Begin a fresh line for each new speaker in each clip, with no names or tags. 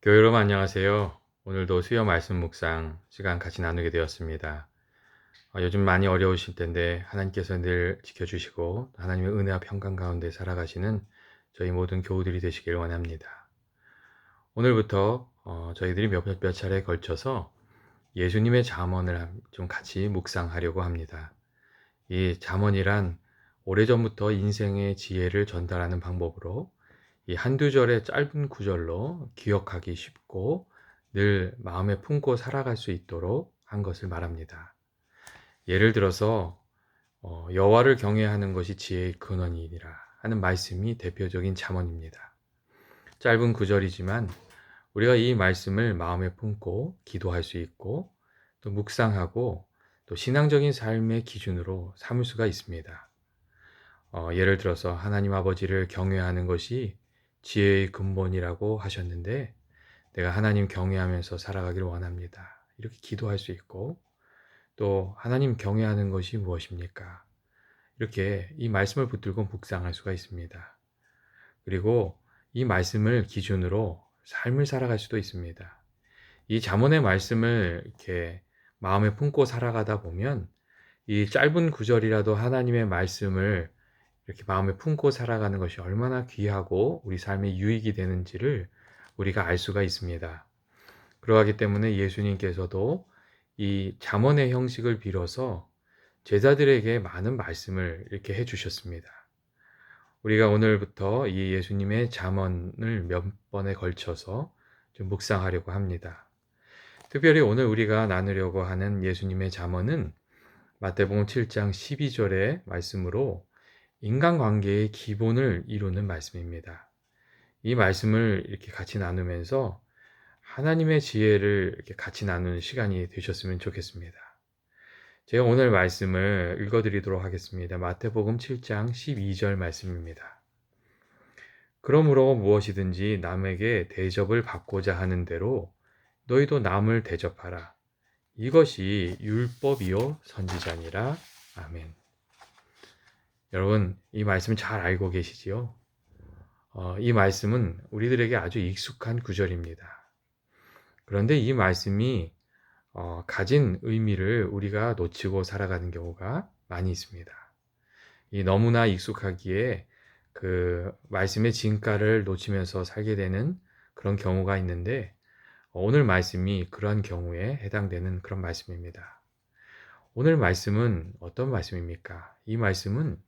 교회 여러분 안녕하세요. 오늘도 수요 말씀 묵상 시간 같이 나누게 되었습니다. 요즘 많이 어려우실 텐데 하나님께서 늘 지켜주시고 하나님의 은혜와 평강 가운데 살아가시는 저희 모든 교우들이 되시길 원합니다. 오늘부터 저희들이 몇 차례에 걸쳐서 예수님의 잠언을 좀 같이 묵상하려고 합니다. 이 잠언이란 오래전부터 인생의 지혜를 전달하는 방법으로 이 한두 절의 짧은 구절로 기억하기 쉽고 늘 마음에 품고 살아갈 수 있도록 한 것을 말합니다. 예를 들어서 여호와를 경외하는 것이 지혜의 근원이니라 하는 말씀이 대표적인 잠언입니다. 짧은 구절이지만 우리가 이 말씀을 마음에 품고 기도할 수 있고 또 묵상하고 또 신앙적인 삶의 기준으로 삼을 수가 있습니다. 예를 들어서 하나님 아버지를 경외하는 것이 지혜의 근본이라고 하셨는데 내가 하나님 경외하면서 살아가기를 원합니다. 이렇게 기도할 수 있고 또 하나님 경외하는 것이 무엇입니까? 이렇게 이 말씀을 붙들고 묵상할 수가 있습니다. 그리고 이 말씀을 기준으로 삶을 살아갈 수도 있습니다. 이 잠언의 말씀을 이렇게 마음에 품고 살아가다 보면 이 짧은 구절이라도 하나님의 말씀을 이렇게 마음에 품고 살아가는 것이 얼마나 귀하고 우리 삶에 유익이 되는지를 우리가 알 수가 있습니다. 그러하기 때문에 예수님께서도 이 잠언의 형식을 빌어서 제자들에게 많은 말씀을 이렇게 해주셨습니다. 우리가 오늘부터 이 예수님의 잠언을 몇 번에 걸쳐서 좀 묵상하려고 합니다. 특별히 오늘 우리가 나누려고 하는 예수님의 잠언은 마태복음 7장 12절의 말씀으로 인간관계의 기본을 이루는 말씀입니다. 이 말씀을 이렇게 같이 나누면서 하나님의 지혜를 이렇게 같이 나누는 시간이 되셨으면 좋겠습니다. 제가 오늘 말씀을 읽어드리도록 하겠습니다. 마태복음 7장 12절 말씀입니다. 그러므로 무엇이든지 남에게 대접을 받고자 하는 대로 너희도 남을 대접하라. 이것이 율법이요 선지자니라. 아멘. 여러분, 이 말씀 잘 알고 계시지요? 이 말씀은 우리들에게 아주 익숙한 구절입니다. 그런데 이 말씀이 가진 의미를 우리가 놓치고 살아가는 경우가 많이 있습니다. 이 너무나 익숙하기에 그 말씀의 진가를 놓치면서 살게 되는 그런 경우가 있는데 오늘 말씀이 그러한 경우에 해당되는 그런 말씀입니다. 오늘 말씀은 어떤 말씀입니까? 이 말씀은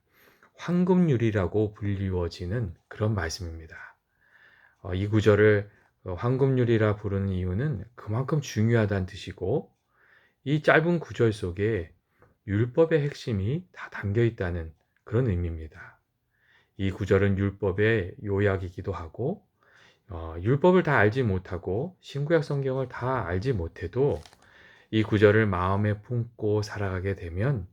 황금률이라고 불리워지는 그런 말씀입니다. 이 구절을 황금률이라 부르는 이유는 그만큼 중요하다는 뜻이고 이 짧은 구절 속에 율법의 핵심이 다 담겨 있다는 그런 의미입니다. 이 구절은 율법의 요약이기도 하고 율법을 다 알지 못하고 신구약 성경을 다 알지 못해도 이 구절을 마음에 품고 살아가게 되면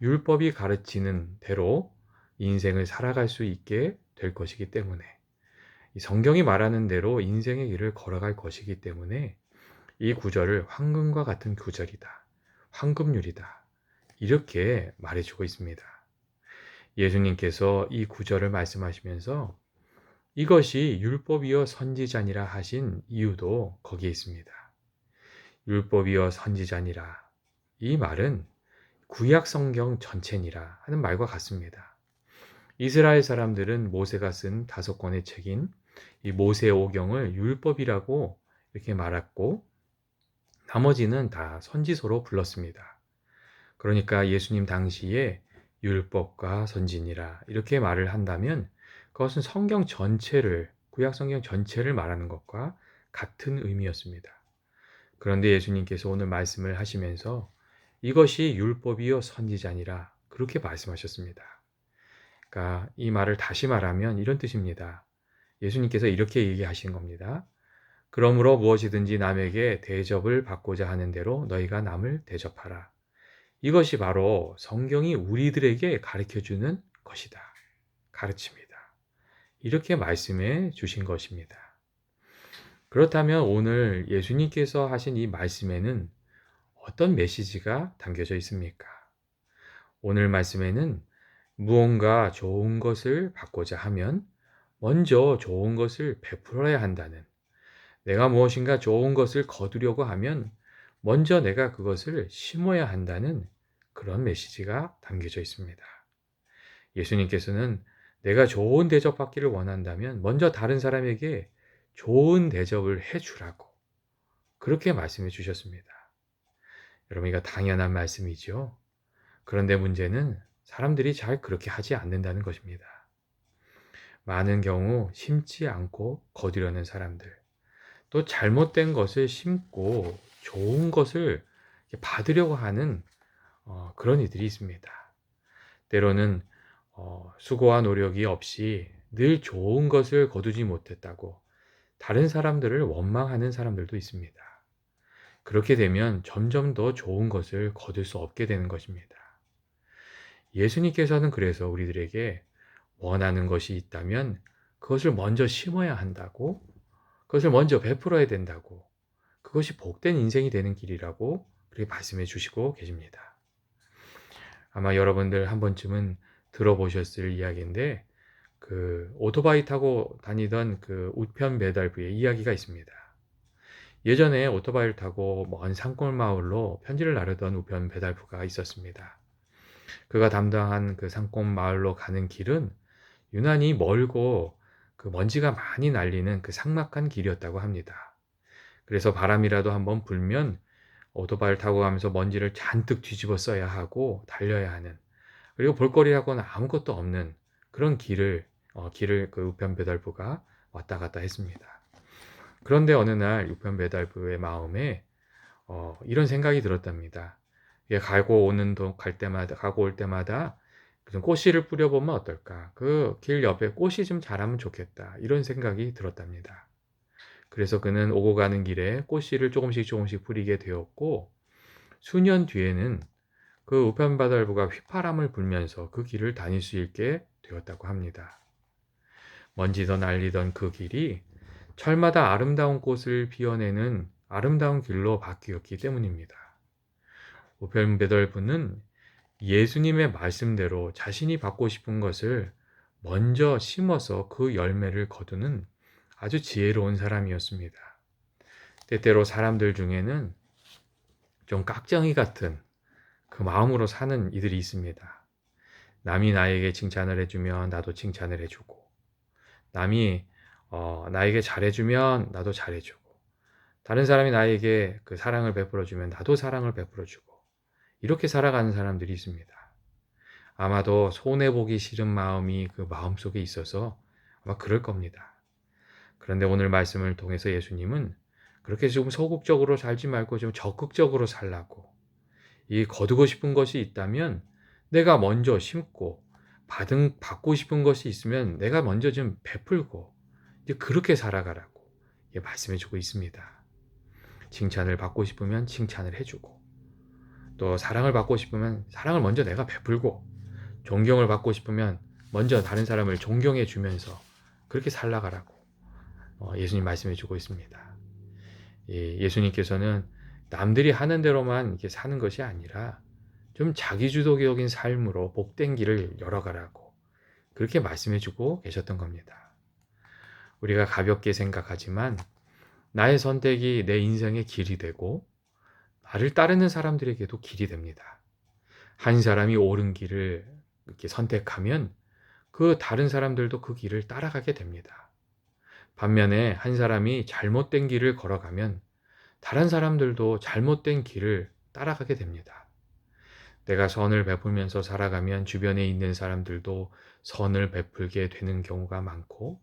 율법이 가르치는 대로 인생을 살아갈 수 있게 될 것이기 때문에 이 성경이 말하는 대로 인생의 길을 걸어갈 것이기 때문에 이 구절을 황금과 같은 구절이다. 황금률이다. 이렇게 말해주고 있습니다. 예수님께서 이 구절을 말씀하시면서 이것이 율법이요 선지자니라 하신 이유도 거기에 있습니다. 율법이요 선지자니라. 이 말은 구약 성경 전체니라 하는 말과 같습니다. 이스라엘 사람들은 모세가 쓴 5권의 책인 이 모세오경을 율법이라고 이렇게 말했고 나머지는 다 선지서로 불렀습니다. 그러니까 예수님 당시에 율법과 선지니라 이렇게 말을 한다면 그것은 성경 전체를 구약 성경 전체를 말하는 것과 같은 의미였습니다. 그런데 예수님께서 오늘 말씀을 하시면서 이것이 율법이요 선지자니라 그렇게 말씀하셨습니다. 그러니까 이 말을 다시 말하면 이런 뜻입니다. 예수님께서 이렇게 얘기하신 겁니다. 그러므로 무엇이든지 남에게 대접을 받고자 하는 대로 너희가 남을 대접하라. 이것이 바로 성경이 우리들에게 가르쳐주는 것이다. 가르칩니다. 이렇게 말씀해 주신 것입니다. 그렇다면 오늘 예수님께서 하신 이 말씀에는 어떤 메시지가 담겨져 있습니까? 오늘 말씀에는 무언가 좋은 것을 받고자 하면 먼저 좋은 것을 베풀어야 한다는 내가 무엇인가 좋은 것을 거두려고 하면 먼저 내가 그것을 심어야 한다는 그런 메시지가 담겨져 있습니다. 예수님께서는 내가 좋은 대접받기를 원한다면 먼저 다른 사람에게 좋은 대접을 해 주라고 그렇게 말씀해 주셨습니다. 여러분, 이거 당연한 말씀이죠. 그런데 문제는 사람들이 잘 그렇게 하지 않는다는 것입니다. 많은 경우 심지 않고 거두려는 사람들, 또 잘못된 것을 심고 좋은 것을 받으려고 하는 그런 이들이 있습니다. 때로는 수고와 노력이 없이 늘 좋은 것을 거두지 못했다고 다른 사람들을 원망하는 사람들도 있습니다. 그렇게 되면 점점 더 좋은 것을 거둘 수 없게 되는 것입니다. 예수님께서는 그래서 우리들에게 원하는 것이 있다면 그것을 먼저 심어야 한다고, 그것을 먼저 베풀어야 된다고, 그것이 복된 인생이 되는 길이라고 그렇게 말씀해 주시고 계십니다. 아마 여러분들 한 번쯤은 들어보셨을 이야기인데, 그 오토바이 타고 다니던 그 우편 배달부의 이야기가 있습니다. 예전에 오토바이를 타고 먼 산골 마을로 편지를 나르던 우편 배달부가 있었습니다. 그가 담당한 그 산골 마을로 가는 길은 유난히 멀고 그 먼지가 많이 날리는 그 삭막한 길이었다고 합니다. 그래서 바람이라도 한번 불면 오토바이를 타고 가면서 먼지를 잔뜩 뒤집어 써야 하고 달려야 하는, 그리고 볼거리하고는 아무것도 없는 그런 길을 그 우편 배달부가 왔다 갔다 했습니다. 그런데 어느 날 우편 배달부의 마음에 이런 생각이 들었답니다. 이게 가고 올 때마다 좀 꽃씨를 뿌려보면 어떨까? 그 길 옆에 꽃이 좀 자라면 좋겠다. 이런 생각이 들었답니다. 그래서 그는 오고 가는 길에 꽃씨를 조금씩 뿌리게 되었고, 수년 뒤에는 그 우편배달부가 휘파람을 불면서 그 길을 다닐 수 있게 되었다고 합니다. 먼지도 날리던 그 길이 철마다 아름다운 꽃을 피워내는 아름다운 길로 바뀌었기 때문입니다. 우편배달부는 예수님의 말씀대로 자신이 받고 싶은 것을 먼저 심어서 그 열매를 거두는 아주 지혜로운 사람이었습니다. 때때로 사람들 중에는 좀 깍정이 같은 그 마음으로 사는 이들이 있습니다. 남이 나에게 칭찬을 해주면 나도 칭찬을 해주고, 남이 나에게 잘해주면 나도 잘해주고, 다른 사람이 나에게 그 사랑을 베풀어주면 나도 사랑을 베풀어주고, 이렇게 살아가는 사람들이 있습니다. 아마도 손해보기 싫은 마음이 그 마음속에 있어서 아마 그럴 겁니다. 그런데 오늘 말씀을 통해서 예수님은 그렇게 좀 소극적으로 살지 말고 좀 적극적으로 살라고, 이 거두고 싶은 것이 있다면 내가 먼저 심고, 받고 싶은 것이 있으면 내가 먼저 좀 베풀고 이제 그렇게 살아가라고 말씀해 주고 있습니다. 칭찬을 받고 싶으면 칭찬을 해주고, 또 사랑을 받고 싶으면 사랑을 먼저 내가 베풀고, 존경을 받고 싶으면 먼저 다른 사람을 존경해 주면서 그렇게 살아가라고 예수님 말씀해 주고 있습니다. 예수님께서는 남들이 하는 대로만 이렇게 사는 것이 아니라 좀 자기주도적인 삶으로 복된 길을 열어가라고 그렇게 말씀해 주고 계셨던 겁니다. 우리가 가볍게 생각하지만 나의 선택이 내 인생의 길이 되고 나를 따르는 사람들에게도 길이 됩니다. 한 사람이 옳은 길을 이렇게 선택하면 그 다른 사람들도 그 길을 따라가게 됩니다. 반면에 한 사람이 잘못된 길을 걸어가면 다른 사람들도 잘못된 길을 따라가게 됩니다. 내가 선을 베풀면서 살아가면 주변에 있는 사람들도 선을 베풀게 되는 경우가 많고,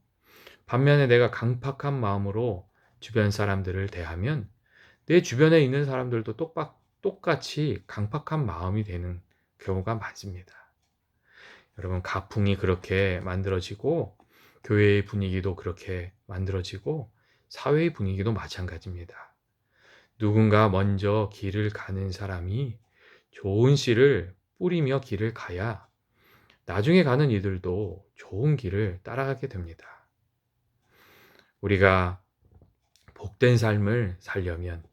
반면에 내가 강팍한 마음으로 주변 사람들을 대하면 내 주변에 있는 사람들도 똑같이 강팍한 마음이 되는 경우가 많습니다. 여러분, 가풍이 그렇게 만들어지고 교회의 분위기도 그렇게 만들어지고 사회의 분위기도 마찬가지입니다. 누군가 먼저 길을 가는 사람이 좋은 씨를 뿌리며 길을 가야 나중에 가는 이들도 좋은 길을 따라가게 됩니다. 우리가 복된 삶을 살려면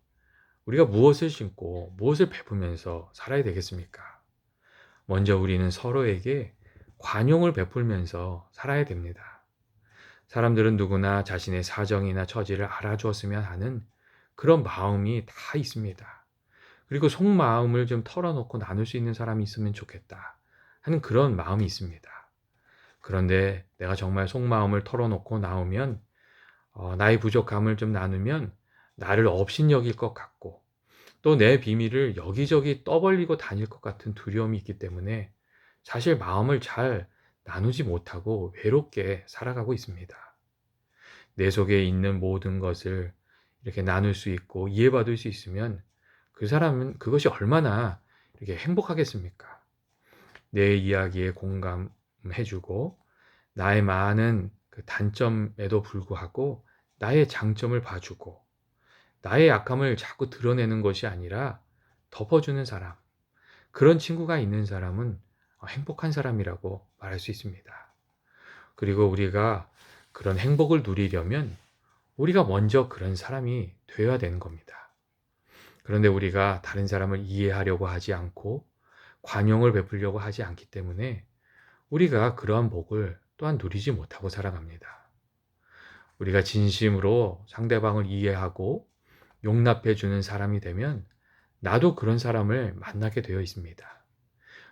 우리가 무엇을 심고 무엇을 베풀면서 살아야 되겠습니까? 먼저 우리는 서로에게 관용을 베풀면서 살아야 됩니다. 사람들은 누구나 자신의 사정이나 처지를 알아주었으면 하는 그런 마음이 다 있습니다. 그리고 속마음을 좀 털어놓고 나눌 수 있는 사람이 있으면 좋겠다 하는 그런 마음이 있습니다. 그런데 내가 정말 속마음을 털어놓고 나오면 나의 부족함을 좀 나누면 나를 업신여길 것 같고 또 내 비밀을 여기저기 떠벌리고 다닐 것 같은 두려움이 있기 때문에 사실 마음을 잘 나누지 못하고 외롭게 살아가고 있습니다. 내 속에 있는 모든 것을 이렇게 나눌 수 있고 이해받을 수 있으면 그 사람은 그것이 얼마나 이렇게 행복하겠습니까? 내 이야기에 공감해주고 나의 많은 그 단점에도 불구하고 나의 장점을 봐주고 나의 약함을 자꾸 드러내는 것이 아니라 덮어주는 사람, 그런 친구가 있는 사람은 행복한 사람이라고 말할 수 있습니다. 그리고 우리가 그런 행복을 누리려면 우리가 먼저 그런 사람이 되어야 되는 겁니다. 그런데 우리가 다른 사람을 이해하려고 하지 않고 관용을 베풀려고 하지 않기 때문에 우리가 그러한 복을 또한 누리지 못하고 살아갑니다. 우리가 진심으로 상대방을 이해하고 용납해 주는 사람이 되면 나도 그런 사람을 만나게 되어 있습니다.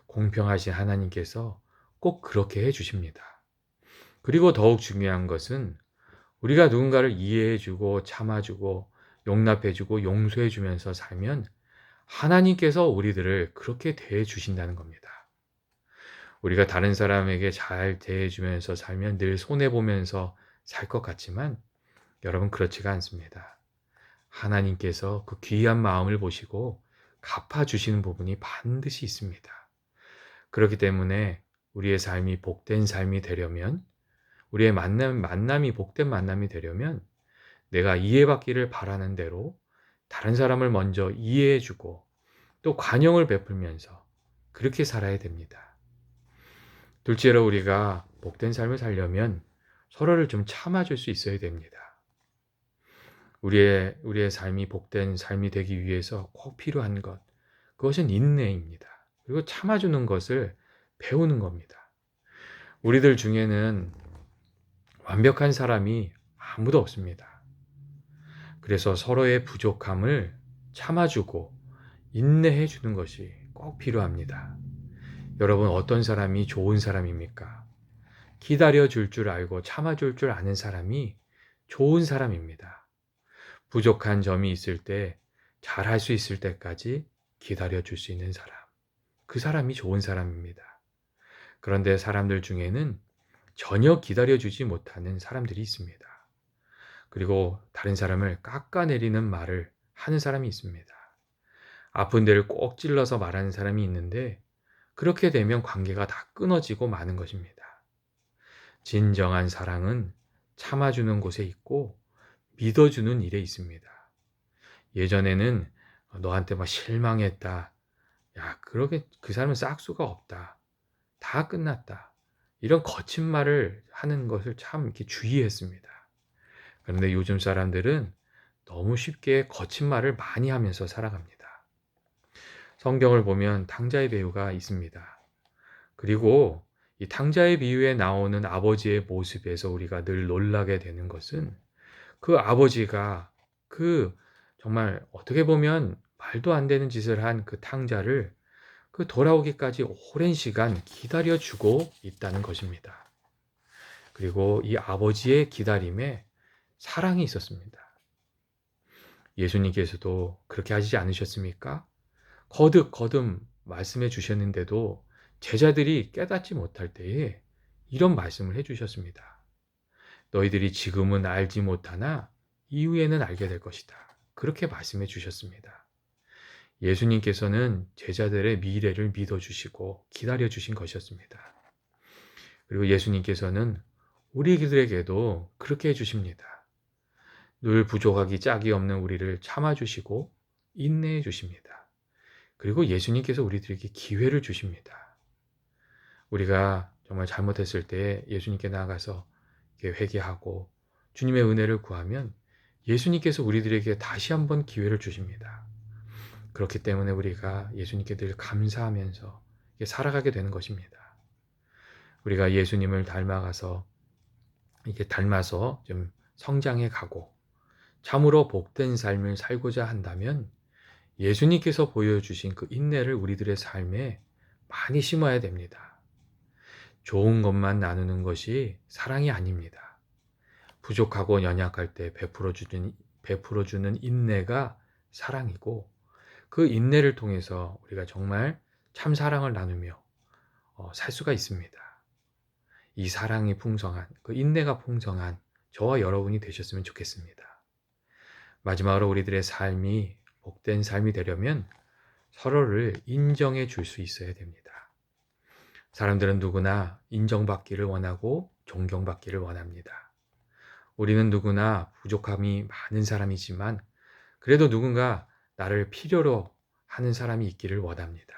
공평하신 하나님께서 꼭 그렇게 해 주십니다. 그리고 더욱 중요한 것은 우리가 누군가를 이해해 주고 참아 주고 용납해 주고 용서해 주면서 살면 하나님께서 우리들을 그렇게 대해 주신다는 겁니다. 우리가 다른 사람에게 잘 대해 주면서 살면 늘 손해 보면서 살 것 같지만 여러분 그렇지가 않습니다. 하나님께서 그 귀한 마음을 보시고 갚아주시는 부분이 반드시 있습니다. 그렇기 때문에 우리의 삶이 복된 삶이 되려면 우리의 만남이 복된 만남이 되려면 내가 이해받기를 바라는 대로 다른 사람을 먼저 이해해주고 또 관용을 베풀면서 그렇게 살아야 됩니다. 둘째로 우리가 복된 삶을 살려면 서로를 좀 참아줄 수 있어야 됩니다. 우리의 삶이 복된 삶이 되기 위해서 꼭 필요한 것, 그것은 인내입니다. 그리고 참아주는 것을 배우는 겁니다. 우리들 중에는 완벽한 사람이 아무도 없습니다. 그래서 서로의 부족함을 참아주고 인내해 주는 것이 꼭 필요합니다. 여러분, 어떤 사람이 좋은 사람입니까? 기다려 줄 줄 알고 참아줄 줄 아는 사람이 좋은 사람입니다. 부족한 점이 있을 때 잘할 수 있을 때까지 기다려 줄 수 있는 사람. 그 사람이 좋은 사람입니다. 그런데 사람들 중에는 전혀 기다려 주지 못하는 사람들이 있습니다. 그리고 다른 사람을 깎아내리는 말을 하는 사람이 있습니다. 아픈 데를 꼭 찔러서 말하는 사람이 있는데 그렇게 되면 관계가 다 끊어지고 마는 것입니다. 진정한 사랑은 참아주는 곳에 있고 믿어주는 일에 있습니다. 예전에는 너한테 막 실망했다. 야, 그러게 그 사람은 싹수가 없다. 다 끝났다. 이런 거친 말을 하는 것을 참 이렇게 주의했습니다. 그런데 요즘 사람들은 너무 쉽게 거친 말을 많이 하면서 살아갑니다. 성경을 보면 탕자의 배우가 있습니다. 그리고 이 탕자의 비유에 나오는 아버지의 모습에서 우리가 늘 놀라게 되는 것은 그 아버지가 그 정말 어떻게 보면 말도 안 되는 짓을 한 그 탕자를 그 돌아오기까지 오랜 시간 기다려주고 있다는 것입니다. 그리고 이 아버지의 기다림에 사랑이 있었습니다. 예수님께서도 그렇게 하시지 않으셨습니까? 거듭 말씀해 주셨는데도 제자들이 깨닫지 못할 때에 이런 말씀을 해 주셨습니다. 너희들이 지금은 알지 못하나 이후에는 알게 될 것이다. 그렇게 말씀해 주셨습니다. 예수님께서는 제자들의 미래를 믿어주시고 기다려주신 것이었습니다. 그리고 예수님께서는 우리들에게도 그렇게 해주십니다. 늘 부족하기 짝이 없는 우리를 참아주시고 인내해 주십니다. 그리고 예수님께서 우리들에게 기회를 주십니다. 우리가 정말 잘못했을 때 예수님께 나아가서 회개하고 주님의 은혜를 구하면 예수님께서 우리들에게 다시 한번 기회를 주십니다. 그렇기 때문에 우리가 예수님께 늘 감사하면서 살아가게 되는 것입니다. 우리가 예수님을 닮아가서 이게 닮아서 좀 성장해 가고 참으로 복된 삶을 살고자 한다면 예수님께서 보여주신 그 인내를 우리들의 삶에 많이 심어야 됩니다. 좋은 것만 나누는 것이 사랑이 아닙니다. 부족하고 연약할 때 베풀어주는 인내가 사랑이고, 그 인내를 통해서 우리가 정말 참 사랑을 나누며 살 수가 있습니다. 이 사랑이 풍성한, 그 인내가 풍성한 저와 여러분이 되셨으면 좋겠습니다. 마지막으로 우리들의 삶이 복된 삶이 되려면 서로를 인정해 줄 수 있어야 됩니다. 사람들은 누구나 인정받기를 원하고 존경받기를 원합니다. 우리는 누구나 부족함이 많은 사람이지만 그래도 누군가 나를 필요로 하는 사람이 있기를 원합니다.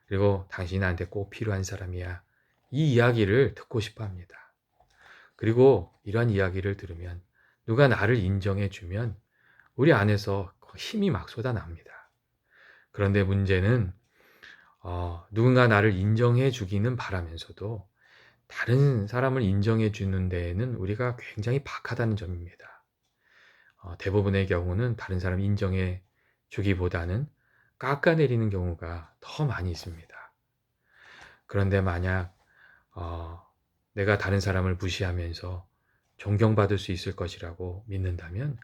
그리고 당신이 나한테 꼭 필요한 사람이야. 이 이야기를 듣고 싶어 합니다. 그리고 이러한 이야기를 들으면 누가 나를 인정해 주면 우리 안에서 힘이 막 쏟아납니다. 그런데 문제는 누군가 나를 인정해 주기는 바라면서도 다른 사람을 인정해 주는 데에는 우리가 굉장히 박하다는 점입니다. 대부분의 경우는 다른 사람 인정해 주기보다는 깎아내리는 경우가 더 많이 있습니다. 그런데 만약 내가 다른 사람을 무시하면서 존경받을 수 있을 것이라고 믿는다면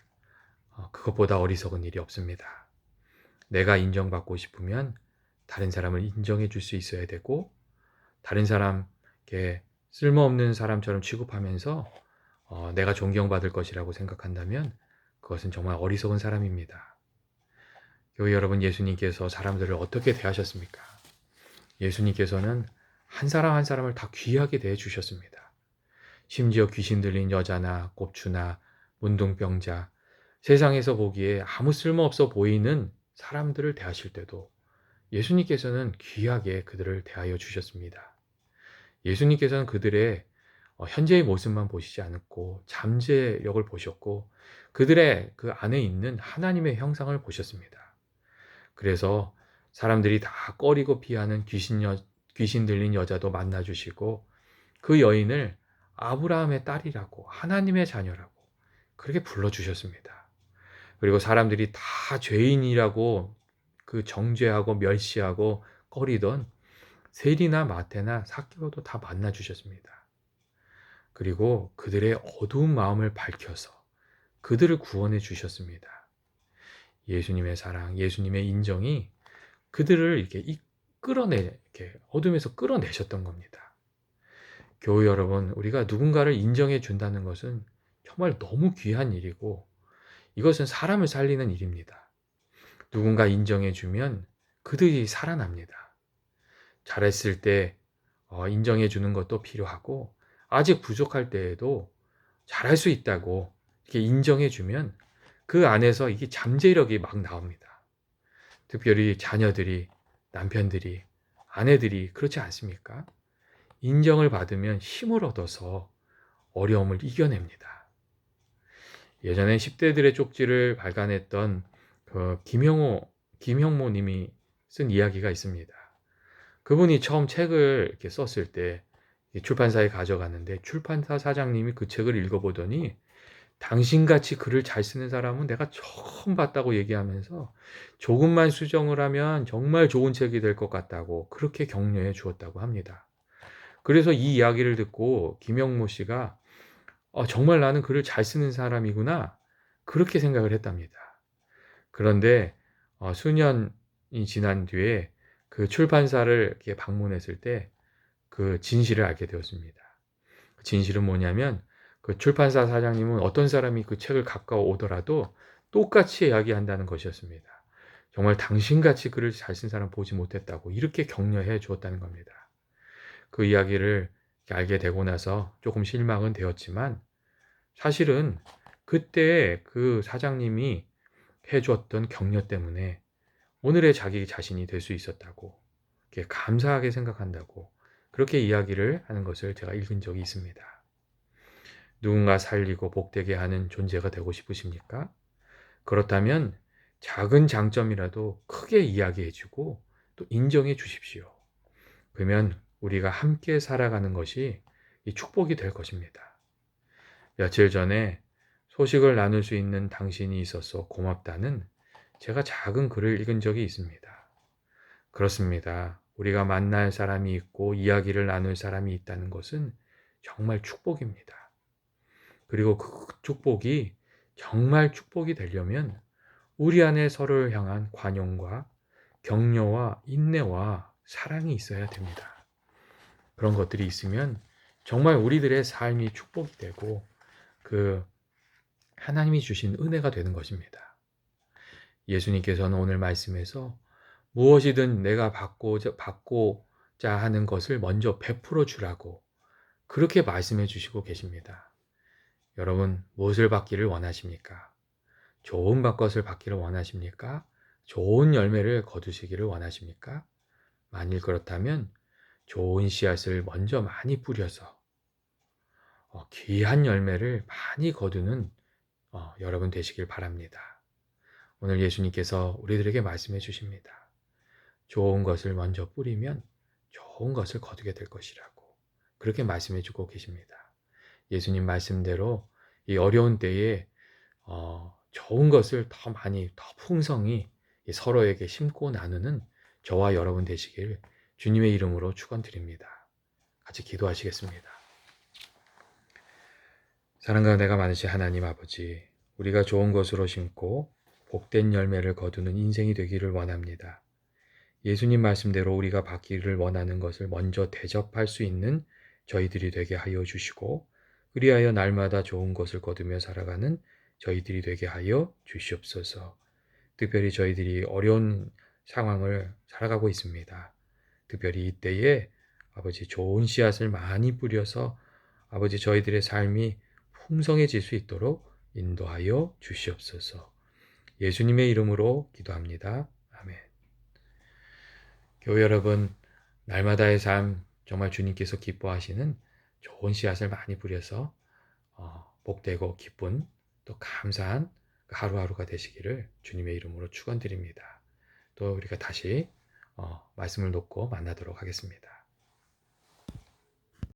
그것보다 어리석은 일이 없습니다. 내가 인정받고 싶으면 다른 사람을 인정해 줄 수 있어야 되고, 다른 사람께 쓸모없는 사람처럼 취급하면서 내가 존경받을 것이라고 생각한다면 그것은 정말 어리석은 사람입니다. 교회 여러분, 예수님께서 사람들을 어떻게 대하셨습니까? 예수님께서는 한 사람 한 사람을 다 귀하게 대해 주셨습니다. 심지어 귀신 들린 여자나 곱추나 문둥병자, 세상에서 보기에 아무 쓸모없어 보이는 사람들을 대하실 때도 예수님께서는 귀하게 그들을 대하여 주셨습니다. 예수님께서는 그들의 현재의 모습만 보시지 않았고 잠재력을 보셨고 그들의 그 안에 있는 하나님의 형상을 보셨습니다. 그래서 사람들이 다 꺼리고 피하는 귀신 들린 여자도 만나주시고 그 여인을 아브라함의 딸이라고, 하나님의 자녀라고 그렇게 불러주셨습니다. 그리고 사람들이 다 죄인이라고 그 정죄하고 멸시하고 꺼리던 세리나 마태나 삭개오도 다 만나주셨습니다. 그리고 그들의 어두운 마음을 밝혀서 그들을 구원해 주셨습니다. 예수님의 사랑, 예수님의 인정이 그들을 이렇게 이렇게 어둠에서 끌어내셨던 겁니다. 교회 여러분, 우리가 누군가를 인정해 준다는 것은 정말 너무 귀한 일이고 이것은 사람을 살리는 일입니다. 누군가 인정해 주면 그들이 살아납니다. 잘했을 때 인정해 주는 것도 필요하고 아직 부족할 때에도 잘할 수 있다고 이렇게 인정해 주면 그 안에서 이게 잠재력이 막 나옵니다. 특별히 자녀들이, 남편들이, 아내들이 그렇지 않습니까? 인정을 받으면 힘을 얻어서 어려움을 이겨냅니다. 예전에 10대들의 쪽지를 발간했던 그 김형모 님이 쓴 이야기가 있습니다. 그분이 처음 책을 이렇게 썼을 때 출판사에 가져갔는데 출판사 사장님이 그 책을 읽어보더니 당신같이 글을 잘 쓰는 사람은 내가 처음 봤다고 얘기하면서 조금만 수정을 하면 정말 좋은 책이 될 것 같다고 그렇게 격려해 주었다고 합니다. 그래서 이 이야기를 듣고 김영모 씨가 정말 나는 글을 잘 쓰는 사람이구나 그렇게 생각을 했답니다. 그런데 수년이 지난 뒤에 그 출판사를 이렇게 방문했을 때 그 진실을 알게 되었습니다. 그 진실은 뭐냐면 그 출판사 사장님은 어떤 사람이 그 책을 가까워 오더라도 똑같이 이야기한다는 것이었습니다. 정말 당신같이 글을 잘 쓴 사람 보지 못했다고 이렇게 격려해 주었다는 겁니다. 그 이야기를 알게 되고 나서 조금 실망은 되었지만 사실은 그때 그 사장님이 해주었던 격려 때문에 오늘의 자기 자신이 될 수 있었다고 감사하게 생각한다고 그렇게 이야기를 하는 것을 제가 읽은 적이 있습니다. 누군가 살리고 복되게 하는 존재가 되고 싶으십니까? 그렇다면 작은 장점이라도 크게 이야기해주고 또 인정해 주십시오. 그러면 우리가 함께 살아가는 것이 이 축복이 될 것입니다. 며칠 전에 소식을 나눌 수 있는 당신이 있어서 고맙다는 제가 작은 글을 읽은 적이 있습니다. 그렇습니다. 우리가 만날 사람이 있고 이야기를 나눌 사람이 있다는 것은 정말 축복입니다. 그리고 그 축복이 정말 축복이 되려면 우리 안에 서로를 향한 관용과 격려와 인내와 사랑이 있어야 됩니다. 그런 것들이 있으면 정말 우리들의 삶이 축복이 되고 그 하나님이 주신 은혜가 되는 것입니다. 예수님께서는 오늘 말씀에서 무엇이든 내가 받고자 하는 것을 먼저 베풀어 주라고 그렇게 말씀해 주시고 계십니다. 여러분, 무엇을 받기를 원하십니까? 좋은 것을 받기를 원하십니까? 좋은 열매를 거두시기를 원하십니까? 만일 그렇다면 좋은 씨앗을 먼저 많이 뿌려서 귀한 열매를 많이 거두는 여러분 되시길 바랍니다. 오늘 예수님께서 우리들에게 말씀해 주십니다. 좋은 것을 먼저 뿌리면 좋은 것을 거두게 될 것이라고 그렇게 말씀해 주고 계십니다. 예수님 말씀대로 이 어려운 때에 좋은 것을 더 많이 더 풍성히 서로에게 심고 나누는 저와 여러분 되시길 주님의 이름으로 축원드립니다. 같이 기도하시겠습니다. 사랑과 은혜가 많으신 하나님 아버지, 우리가 좋은 것으로 심고 복된 열매를 거두는 인생이 되기를 원합니다. 예수님 말씀대로 우리가 받기를 원하는 것을 먼저 대접할 수 있는 저희들이 되게 하여 주시고 그리하여 날마다 좋은 것을 거두며 살아가는 저희들이 되게 하여 주시옵소서. 특별히 저희들이 어려운 상황을 살아가고 있습니다. 특별히 이때에 아버지 좋은 씨앗을 많이 뿌려서 아버지 저희들의 삶이 풍성해질 수 있도록 인도하여 주시옵소서. 예수님의 이름으로 기도합니다. 아멘. 교회 여러분, 날마다의 삶 정말 주님께서 기뻐하시는 좋은 씨앗을 많이 뿌려서 복되고 기쁜 또 감사한 하루하루가 되시기를 주님의 이름으로 축원드립니다. 또 우리가 다시 말씀을 놓고 만나도록 하겠습니다.